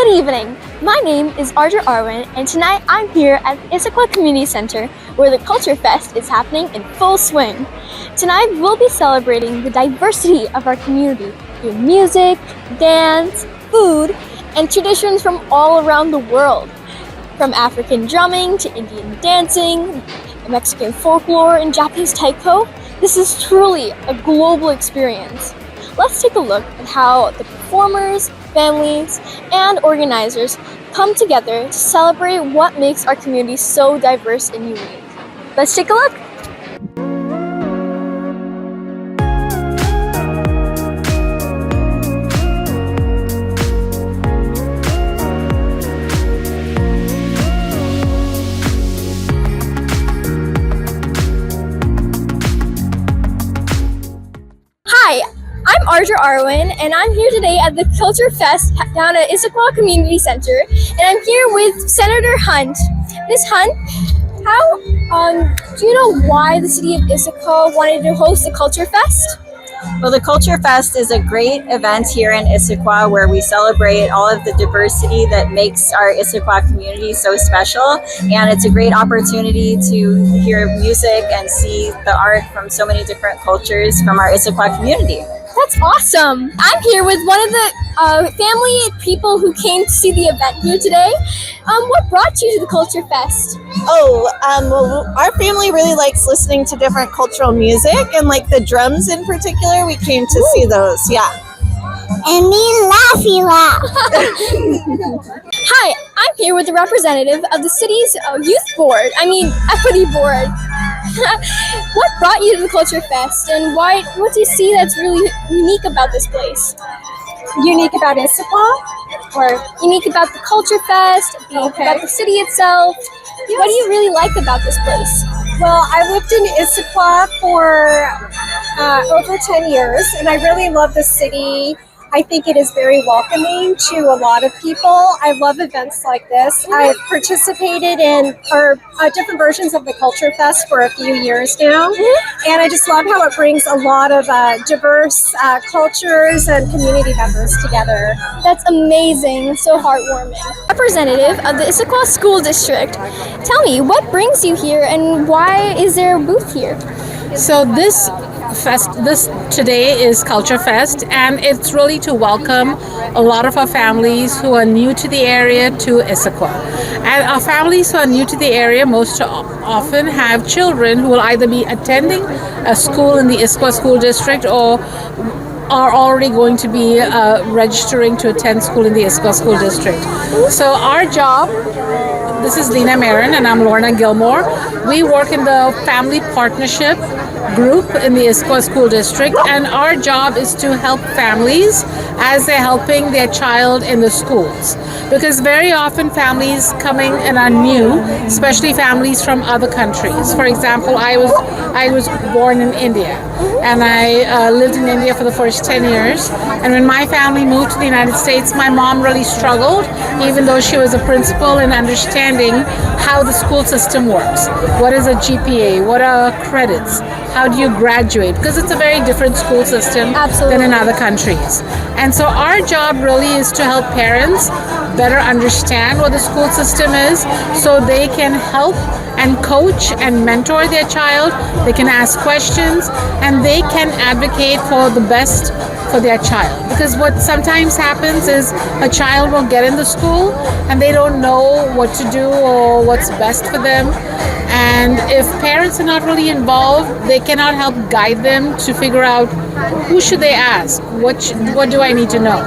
Good evening. My name is Arjun Arwin, and tonight I'm here at the Issaquah Community Center where the Culture Fest is happening in full swing. Tonight we'll be celebrating the diversity of our community through music, dance, food, and traditions from all around the world. From African drumming to Indian dancing, Mexican folklore, and Japanese taiko, this is truly a global experience. Let's take a look at how the performers, families, and organizers come together to celebrate what makes our community so diverse and unique. Let's take a look. Hi, I'm Arjun Arwin, and I'm here today at the Culture Fest down at Issaquah Community Center, and I'm here with Senator Hunt. Ms. Hunt, do you know why the City of Issaquah wanted to host the Culture Fest? Well, the Culture Fest is a great event here in Issaquah where we celebrate all of the diversity that makes our Issaquah community so special. And it's a great opportunity to hear music and see the art from so many different cultures from our Issaquah community. That's awesome. I'm here with one of the family people who came to see the event here today. What brought you to the Culture Fest? Well, our family really likes listening to different cultural music, and like the drums in particular, we came to see those, yeah. And me laughy laugh. Hi, I'm here with the representative of the city's equity board. What brought you to the Culture Fest, and what do you see that's really unique about this place? Unique about Issaquah? Or unique about the Culture Fest, about the city itself? Yes. What do you really like about this place? Well, I lived in Issaquah for over 10 years, and I really love the city. I think it is very welcoming to a lot of people. I love events like this. I've participated in different versions of the Culture Fest for a few years now, and I just love how it brings a lot of diverse cultures and community members together. That's amazing, so heartwarming. Representative of the Issaquah School District, tell me, what brings you here and why is there a booth here? So this today is Culture Fest, and it's really to welcome a lot of our families who are new to the area to Issaquah. And our families who are new to the area most often have children who will either be attending a school in the Issaquah School District or are already going to be registering to attend school in the Issaquah School District. So our job, this is Lena Marin and I'm Lorna Gilmore. We work in the family partnership group in the Issaquah School District, and our job is to help families as they're helping their child in the schools. Because very often families coming and are new, especially families from other countries. For example, I was born in India, and I lived in India for the first 10 years. And when my family moved to the United States, my mom really struggled, even though she was a principal, in understanding how the school system works. What is a GPA? What are credits? How do you graduate? Because it's a very different school system than in other countries. And so our job really is to help parents better understand what the school system is so they can help and coach and mentor their child. They can ask questions and they can advocate for the best for their child. Because what sometimes happens is a child will get in the school and they don't know what to do or what's best for them. And if parents are not really involved, they cannot help guide them to figure out who should they ask, what do I need to know.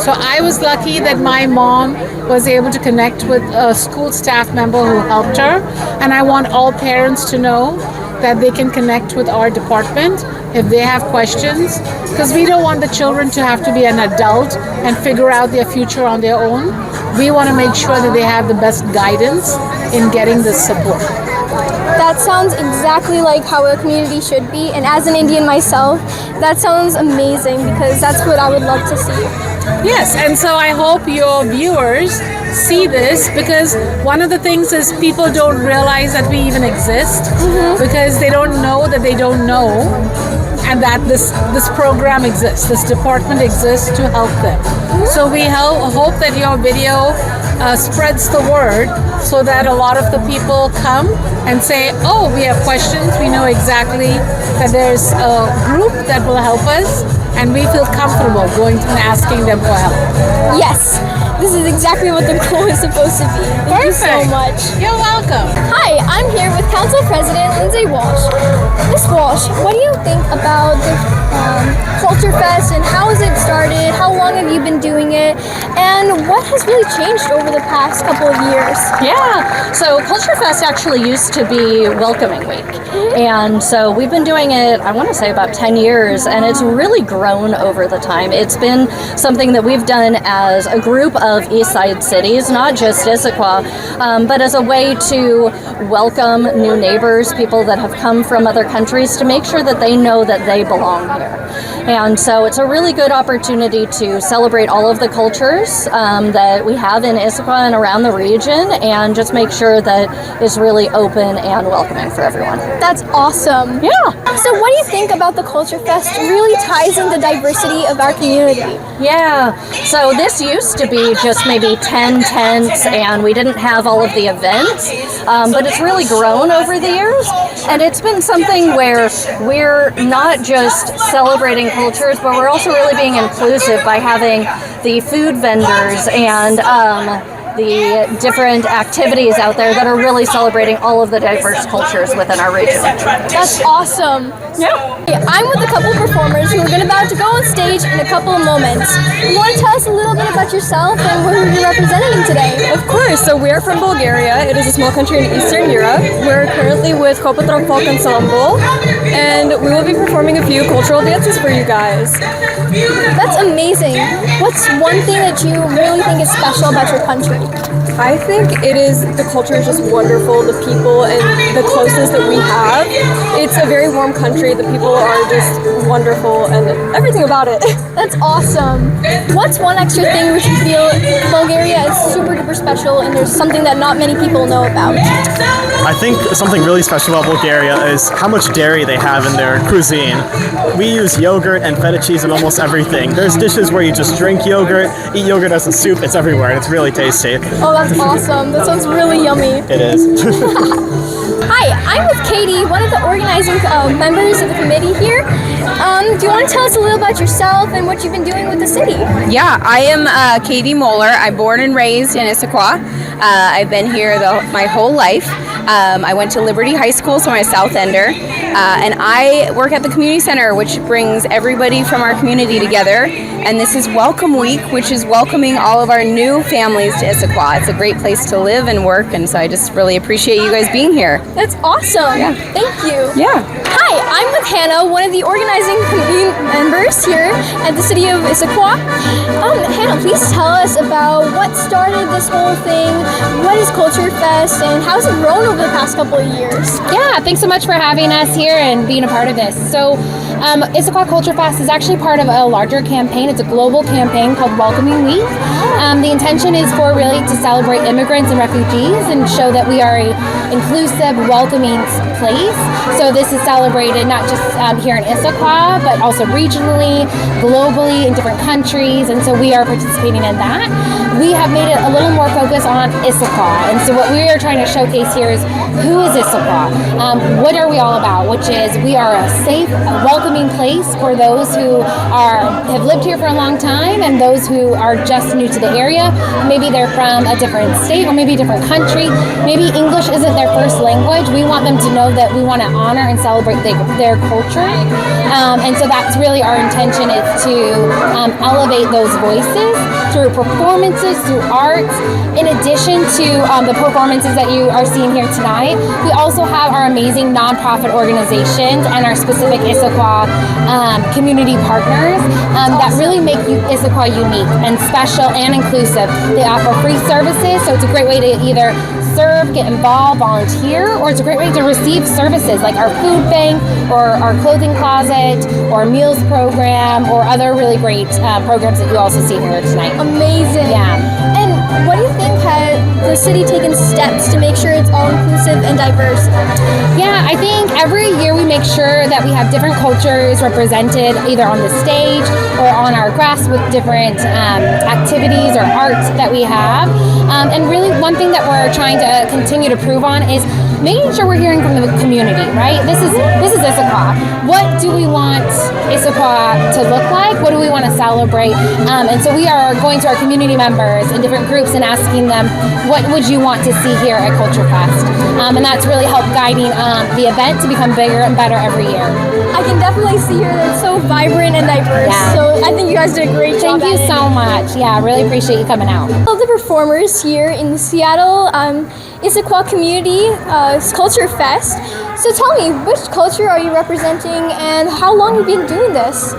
So I was lucky that my mom was able to connect with a school staff member who helped her, and I want all parents to know that they can connect with our department if they have questions, because we don't want the children to have to be an adult and figure out their future on their own. We want to make sure that they have the best guidance in getting this support. That sounds exactly like how a community should be, and as an Indian myself, that sounds amazing because that's what I would love to see. Yes, and so I hope your viewers see this, because one of the things is people don't realize that we even exist because they don't know that they don't know. and that this program exists, this department exists to help them. So we hope that your video spreads the word so that a lot of the people come and say, oh, we have questions, we know exactly that there's a group that will help us, and we feel comfortable going to and asking them for help. Yes, this is exactly what the goal is supposed to be. Thank you so much. You're welcome. Hi, I'm here with Council President Lindsay Walsh. Ms. Walsh, what do you think about the Culture Fest and how has it started? How long have you been doing it? And what has really changed over the past couple of years? Yeah, so Culture Fest actually used to be Welcoming Week. And so we've been doing it, I want to say about 10 years, and it's really grown over the time. It's been something that we've done as a group of East Side cities, not just Issaquah, but as a way to welcome new neighbors, people that have come from other countries, to make sure that they know that they belong here. And so it's a really good opportunity to celebrate all of the cultures that we have in Issaquah and around the region, and just make sure that it's really open and welcoming for everyone. That's awesome. Yeah. So what do you think about the Culture Fest really ties in the diversity of our community? Yeah, so this used to be just maybe 10 tents, and we didn't have all of the events, but it's really grown over the years, and it's been something where we're not just celebrating cultures, but we're also really being inclusive by having the food vendors and the different activities out there that are really celebrating all of the diverse cultures within our region. That's awesome. Yeah. I'm with a couple performers who are about to go on stage in a couple of moments. You want to tell us a little bit about yourself and who you're representing today? Of course. So we're from Bulgaria. It is a small country in Eastern Europe. We're currently with Kopatrok Folk Ensemble, and we will be performing a few cultural dances for you guys. That's amazing. What's one thing that you really think is special about your country? I think the culture is just wonderful, the people and the closeness that we have. It's a very warm country, the people are just wonderful and everything about it. That's awesome. What's one extra thing which you feel Bulgaria is super duper special and there's something that not many people know about? I think something really special about Bulgaria is how much dairy they have in their cuisine. We use yogurt and feta cheese in almost everything. There's dishes where you just drink yogurt, eat yogurt as a soup, it's everywhere and it's really tasty. Oh, that's awesome. That sounds really yummy. It is. Hi, I'm with Katie, one of the organizing members of the committee here. Do you want to tell us a little about yourself and what you've been doing with the city? Yeah, I am Katie Moeller. I'm born and raised in Issaquah. I've been here my whole life. I went to Liberty High School, so I'm a South Ender. And I work at the community center, which brings everybody from our community together. And this is Welcome Week, which is welcoming all of our new families to Issaquah. It's a great place to live and work, and so I just really appreciate you guys being here. That's awesome. Yeah. Thank you. Yeah. Hi, I'm with Hannah, one of the organizing community members here at the City of Issaquah. Hannah, please tell us about what started this whole thing, what is Culture Fest, and how has it grown over the past couple of years? Yeah, thanks so much for having us here and being a part of this. So, Issaquah Culture Fest is actually part of a larger campaign. It's a global campaign called Welcoming Week. The intention is for really to celebrate immigrants and refugees and show that we are a inclusive, welcoming place. So this is celebrated not just here in Issaquah, but also regionally, globally, in different countries. And so we are participating in that. We have made it a little more focused on Issaquah. And so what we are trying to showcase here is who is Issaquah? What are we all about? Which is we are a safe, welcoming place for those who have lived here for a long time and those who are just new to the area. Maybe they're from a different state or maybe a different country. Maybe English isn't their first language. We want them to know that we want to honor and celebrate their culture. And so that's really our intention, is to elevate those voices through performances, through arts. In addition to the performances that you are seeing here tonight, we also have our amazing nonprofit organizations and our specific Issaquah community partners that really make Issaquah unique and special and inclusive. They offer free services, so it's a great way to either serve, get involved, volunteer, or it's a great way to receive services like our food bank or our clothing closet or meals program or other really great programs that you also see here tonight. Amazing. Yeah. And what do you think the city taken steps to make sure it's all inclusive and diverse? Yeah, I think every year we make sure that we have different cultures represented either on the stage or on our grass with different activities or arts that we have. And really one thing that we're trying to continue to prove on is making sure we're hearing from the community, right? This is Issaquah. What do we want Issaquah to look like? What do we want to celebrate? And so we are going to our community members in different groups and asking them, what would you want to see here at Culture Fest? And that's really helped guiding the event to become bigger and better every year. I can definitely see here that it's so vibrant and diverse. Yeah. So I think you guys did a great job. Thank you so much. Yeah, I really appreciate you coming out. All the performers here in the Seattle Issaquah Community Culture Fest. So tell me, which culture are you representing and how long have you been doing this?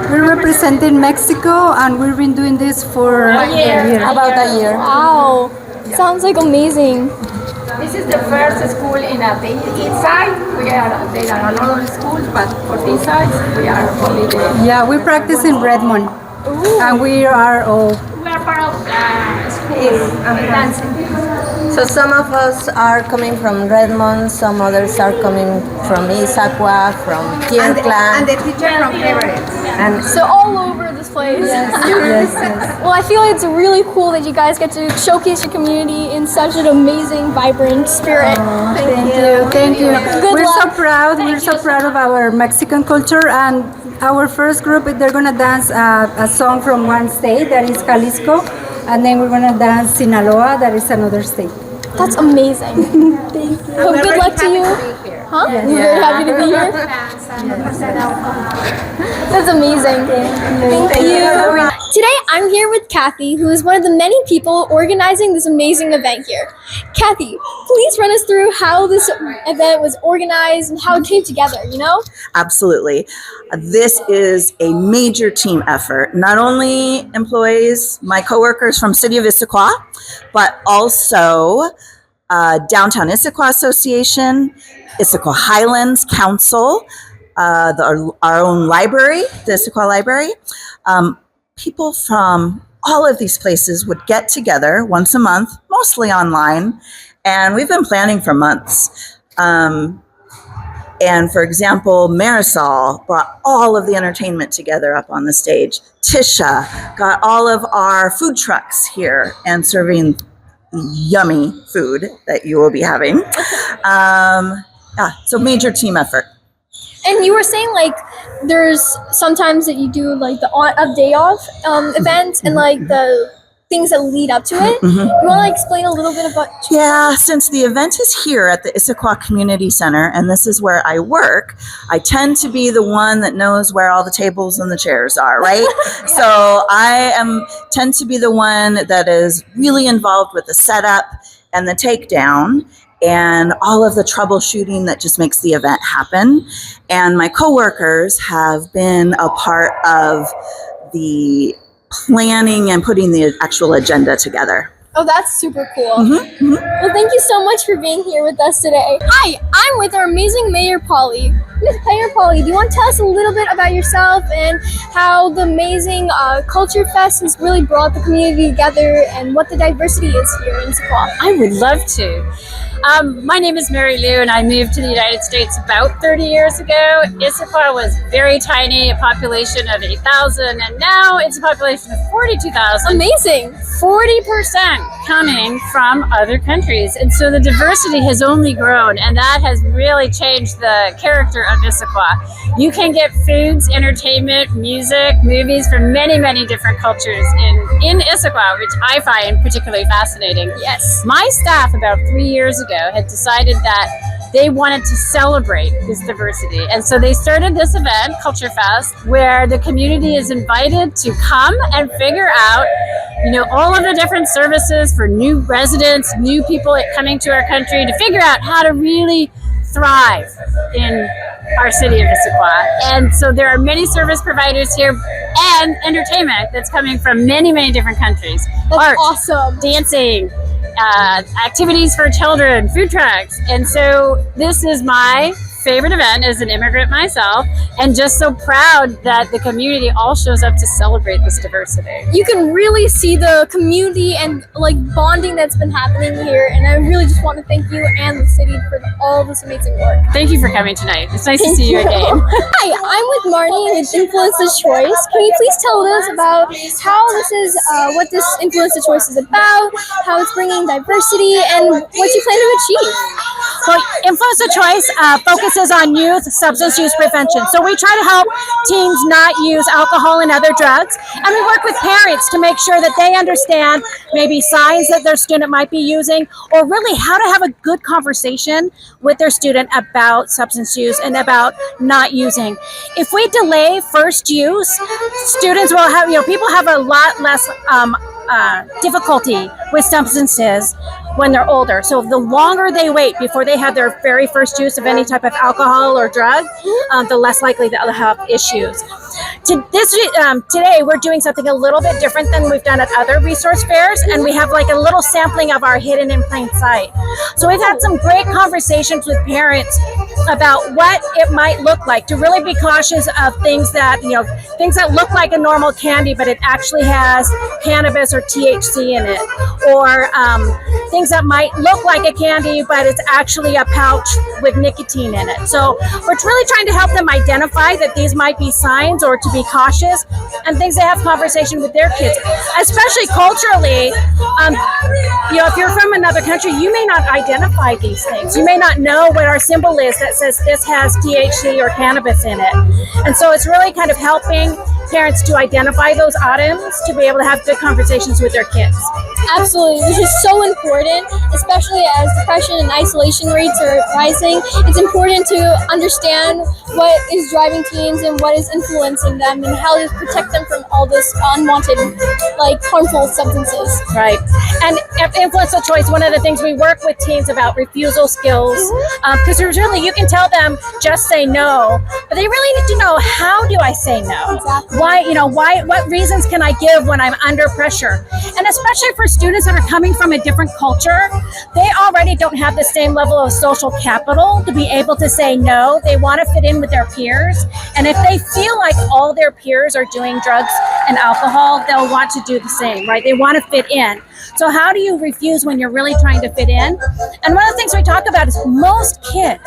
We're representing Mexico and we've been doing this for about a year. Wow, sounds like amazing. This is the first school in the east side. There are a lot of schools, but for this side, we are only the... Yeah, we practice in Redmond. And we are all... We are part of the school dancing. So some of us are coming from Redmond, some others are coming from Issaquah, from Kirkland. And the teacher from Everett. And so all over this place. Yes. Well, I feel like it's really cool that you guys get to showcase your community in such an amazing, vibrant spirit. Thank you. Good We're luck. so proud. We're so proud of our Mexican culture, and our first group, they're gonna dance a song from one state, that is Jalisco, and then we're gonna dance Sinaloa, that is another state. That's amazing. Thank you. So good luck to you. Huh? Yes. We're very happy to be here. That's amazing. Thank you. Today I'm here with Kathy, who is one of the many people organizing this amazing event here. Kathy, please run us through how this event was organized and how it came together, Absolutely. This is a major team effort. Not only employs my coworkers from City of Issaquah, but also Downtown Issaquah Association, Issaquah Highlands Council, our own library, the Issaquah Library. People from all of these places would get together once a month, mostly online, and we've been planning for months. And for example, Marisol brought all of the entertainment together up on the stage. Tisha got all of our food trucks here and serving yummy food that you will be having. So major team effort. And you were saying there's sometimes that you do a day off events and the things that lead up to it. You want to explain a little bit about? Yeah, since the event is here at the Issaquah Community Center, and this is where I work, I tend to be the one that knows where all the tables and the chairs are, right? So I tend to be the one that is really involved with the setup and the takedown and all of the troubleshooting that just makes the event happen. And my coworkers have been a part of the planning and putting the actual agenda together. Oh, that's super cool. Well, thank you so much for being here with us today. Hi, I'm with our amazing Mayor Polly. Miss Mayor Polly, do you want to tell us a little bit about yourself and how the amazing Culture Fest has really brought the community together and what the diversity is here in Issaquah? I would love to. My name is Mary Lou, and I moved to the United States about 30 years ago. Issaquah was very tiny, a population of 8,000, and now it's a population of 42,000. Amazing! 40% coming from other countries, and so the diversity has only grown, and that has really changed the character of Issaquah. You can get foods, entertainment, music, movies from many, many different cultures in Issaquah, which I find particularly fascinating. Yes. My staff about 3 years ago had decided that they wanted to celebrate this diversity. And so they started this event, Culture Fest, where the community is invited to come and figure out, all of the different services for new residents, new people coming to our country, to figure out how to really thrive in our city of Issaquah. And so there are many service providers here and entertainment that's coming from many, many different countries. That's Art, awesome. Dancing, activities for children, food trucks. And so this is my favorite event as an immigrant myself, and just so proud that the community all shows up to celebrate this diversity. You can really see the community and like bonding that's been happening here, and I really just want to thank you and the city for all this amazing work. Thank you for coming tonight. It's nice to see you again. Hi, I'm with Marnie with Influence the Choice. Can you please tell us about how this is, what this Influence the Choice is about, how it's bringing diversity, and what you plan to achieve? Well, Influence the Choice focuses on youth substance use prevention. So we try to help teens not use alcohol and other drugs, and we work with parents to make sure that they understand maybe signs that their student might be using, or really how to have a good conversation with their student about substance use and about not using. If we delay first use, students will have, people have a lot less difficulty with substances when they're older. So the longer they wait before they have their very first use of any type of alcohol or drug, the less likely they'll have issues. Today we're doing something a little bit different than we've done at other resource fairs, and we have like a little sampling of our hidden in plain sight. So we've had some great conversations with parents about what it might look like, to really be cautious of things that look like a normal candy, but it actually has cannabis or THC in it, or things that might look like a candy, but it's actually a pouch with nicotine in it. So we're really trying to help them identify that these might be signs, or to be cautious, and things they have conversation with their kids, especially culturally. If you're from another country, you may not identify these things. You may not know what our symbol is that says this has THC or cannabis in it. And so it's really kind of helping parents to identify those items to be able to have good conversations with their kids. Absolutely, this is so important, especially as depression and isolation rates are rising. It's important to understand what is driving teens and what is influencing them, and how to protect them from all this unwanted, harmful substances. Right. And at Influence the Choice, one of the things we work with teens about refusal skills, because you can tell them just say no, but they really need to know, how do I say no? Exactly. What reasons can I give when I'm under pressure? And especially for students that are coming from a different culture, they already don't have the same level of social capital to be able to say no. They want to fit in with their peers. And if they feel like all their peers are doing drugs and alcohol, they'll want to do the same, right? They want to fit in. So how do you refuse when you're really trying to fit in? And one of the things we talk about is most kids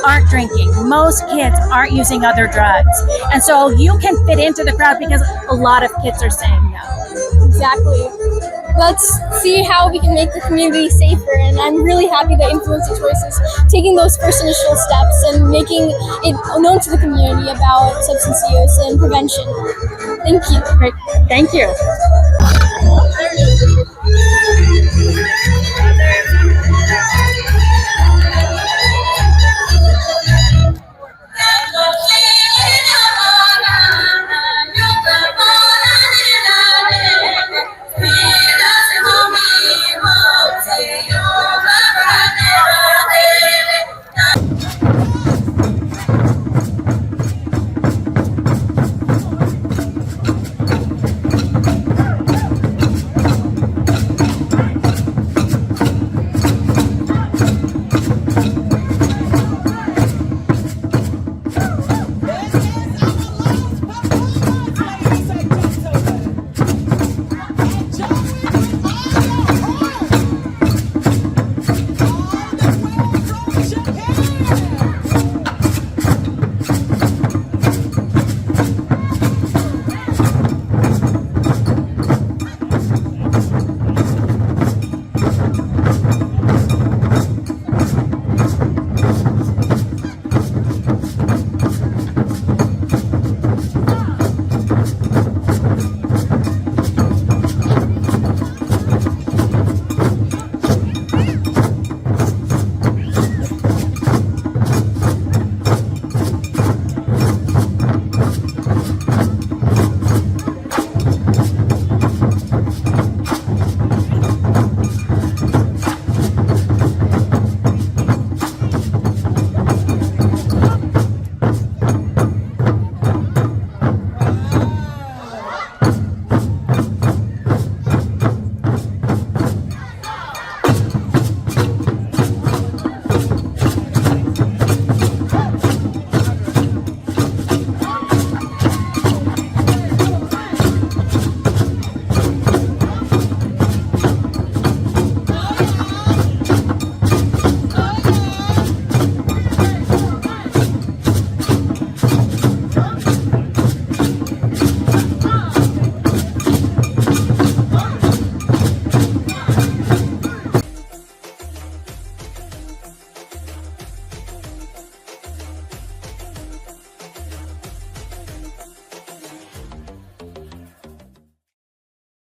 aren't drinking. Most kids aren't using other drugs. And so you can fit into the crowd because a lot of kids are saying no. Exactly. Let's see how we can make the community safer, and I'm really happy that Influence the Choice is taking those first initial steps and making it known to the community about substance use and prevention. Thank you. Great. Thank you. Thank you.